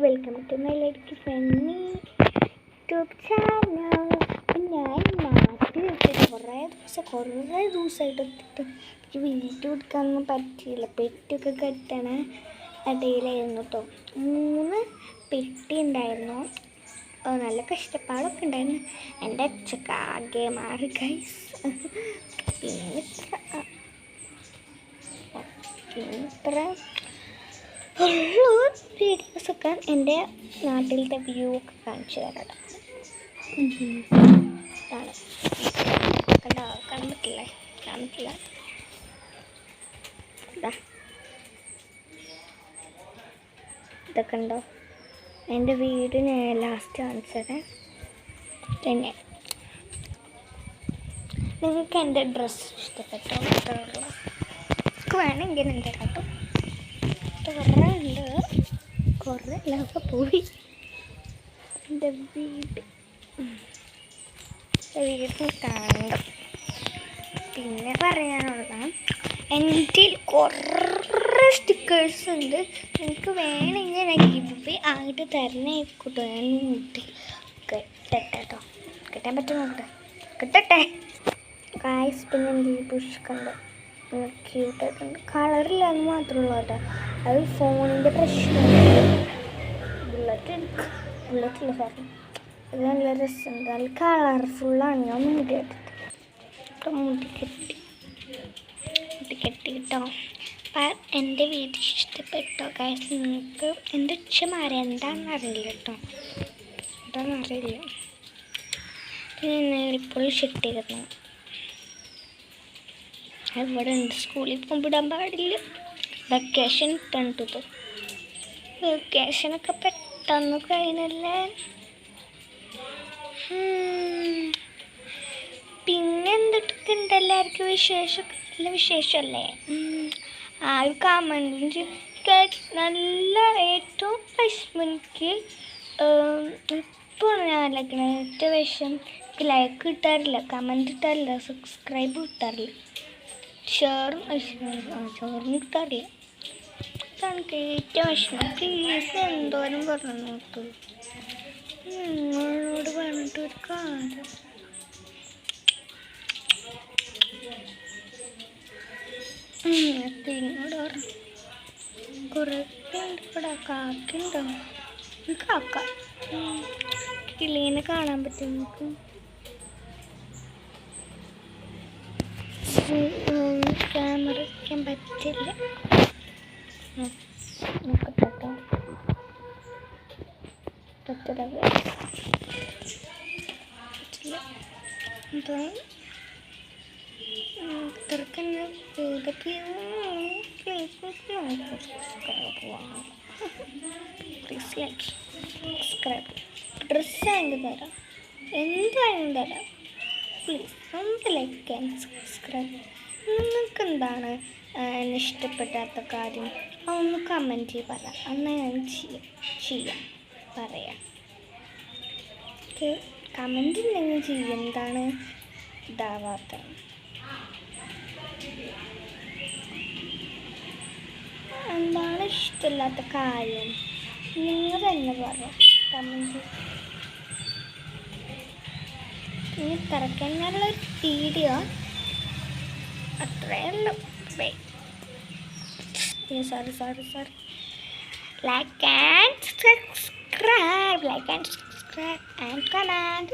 Welcome to my ലേക്ക് Fenny YouTube channel. ഞാൻ നാട്ടിൽ എത്തിയിട്ട് കുറേ ദിവസമായിട്ട് എത്തിയിട്ട് എനിക്ക് വീഡിയോ എടുക്കാനൊന്നും പറ്റിയില്ല. പെട്ടിയൊക്കെ കെട്ടണ ഇടയിലായിരുന്നു കേട്ടോ. 3 പെട്ടി ഉണ്ടായിരുന്നു. നല്ല കഷ്ടപ്പാടൊക്കെ ഉണ്ടായിരുന്നു. എൻ്റെ അച്ഛക്കാകെ മാറി ഗൈസ്. പിന്നെ ഇത്ര വീഡിയോസൊക്കെ എൻ്റെ നാട്ടിലത്തെ വ്യൂ ഒക്കെ കാണിച്ചു തരാം. കണ്ടിട്ടില്ല ഇതൊക്കെ ഉണ്ടോ? എൻ്റെ വീട് ഞാൻ ലാസ്റ്റ് കാണിച്ചത്. പിന്നെ നിങ്ങൾക്ക് എൻ്റെ ഡ്രസ്സ് ഇഷ്ടപ്പെട്ടോ? നിങ്ങൾക്ക് വേണമെങ്കിൽ എൻ്റെ കേട്ടോ. കുറേ ഉണ്ട്, കുറേ എല്ലാമൊക്കെ പോയി. എൻ്റെ വീട് കാണണം. പിന്നെ പറയാനുള്ള എൻ്റെ കുറേ സ്റ്റിക്കേഴ്സ് ഉണ്ട്. നിങ്ങൾക്ക് വേണമെങ്കിൽ ഞാൻ ഗിവ് ആയിട്ട് തരണേക്കൂട്ടോ. ഞാൻ മുട്ടി കെട്ടട്ടെ കേട്ടോ. കെട്ടാൻ പറ്റും നോക്കട്ടെ, കെട്ടട്ടെ ഗായ്സ്. പിന്നെ എൻ്റെ ഈ ബുഷ് കണ്ട് ക്യൂട്ടായിട്ടുണ്ട്. കളറില്ല എന്ന് മാത്രമുള്ളൂ കേട്ടോ. അത് ഫോണിൻ്റെ പ്രശ്നമാണ്. ബുള്ളറ്റില്ല സാറി. ഇത് നല്ല രസമുണ്ട്, നല്ല കളർഫുള്ളാണ്. ഞാൻ മുടി കെട്ടിട്ട് മുടി കെട്ടി കേട്ടോ. അപ്പം എൻ്റെ വീഡിയോ ഇഷ്ടപ്പെട്ടോ ഗൈസ്? നിങ്ങൾക്ക് എൻ്റെ ഉച്ചമാരെന്താണെന്ന് അറിയില്ല കേട്ടോ, എന്താണെന്നറിയില്ല. പിന്നെ ഇപ്പോൾ ഷെട്ടിയിരുന്നു. ഇവിടെ ഉണ്ട്. സ്കൂളിൽ പോകുമ്പോൾ ഇടാൻ പാടില്ല. വെക്കേഷൻ ഇട്ടത്. വെക്കേഷനൊക്കെ പെട്ടെന്ന് കഴിഞ്ഞല്ലേ. പിന്നെ എന്തൊക്കെ ഉണ്ട്? എല്ലാവർക്കും നല്ല വിശേഷമല്ലേ? ആ ഒരു കമൻറ്റ് നല്ല ഏറ്റവും വിഷമിക്ക് ഇപ്പോൾ ഞാൻ ലൈക്കണം. ഏറ്റവും വിഷം ലൈക്ക് കിട്ടാറില്ല, കമൻറ്റ് കിട്ടാറില്ല, സബ്സ്ക്രൈബ് കിട്ടാറില്ല, ഷെയറും കിട്ടാറില്ല. അതാണ് ഏറ്റവും വിഷമം. പ്ലീസ് എന്തോരം പറഞ്ഞു നോക്കൂ. നിങ്ങളോട് പറഞ്ഞിട്ടൊരു കാര്യം. ഇങ്ങോട്ട് പറഞ്ഞു കുറേ ഉണ്ട് ഇവിടെ. കാക്കുണ്ടോ? കാക്ക കിളീനെ കാണാൻ പറ്റും നമുക്ക്. ക്യാമറ വയ്ക്കാൻ പറ്റില്ല. നോക്കട്ടെ. ഡ്രസ്സ് വാങ്ങി തരാം, എന്തായാലും തരാം. പ്ലീസ് ഒന്ന് ലൈക്ക് ആൻഡ് സബ്സ്ക്രൈബ്. നിങ്ങൾക്ക് എന്താണ് ഇഷ്ടപ്പെടാത്ത കാര്യം അതൊന്ന് കമൻറ്റ് ചെയ്ത് പറയാം. എന്നാൽ ഞാൻ ചെയ്യാം പറയാം. കമൻറ്റ് ഉണ്ടെങ്കിൽ ചെയ്യും. എന്താണ് ഇതാവാത്ത? എന്താണ് ഇഷ്ടമില്ലാത്ത കാര്യം നിങ്ങൾ തന്നെ പറയാം കമൻറ്റ്. ഇനി തിരക്കാനുള്ള വീഡിയോ അത്രയേ ഉള്ളൂ. Sorry. Like and subscribe and comment.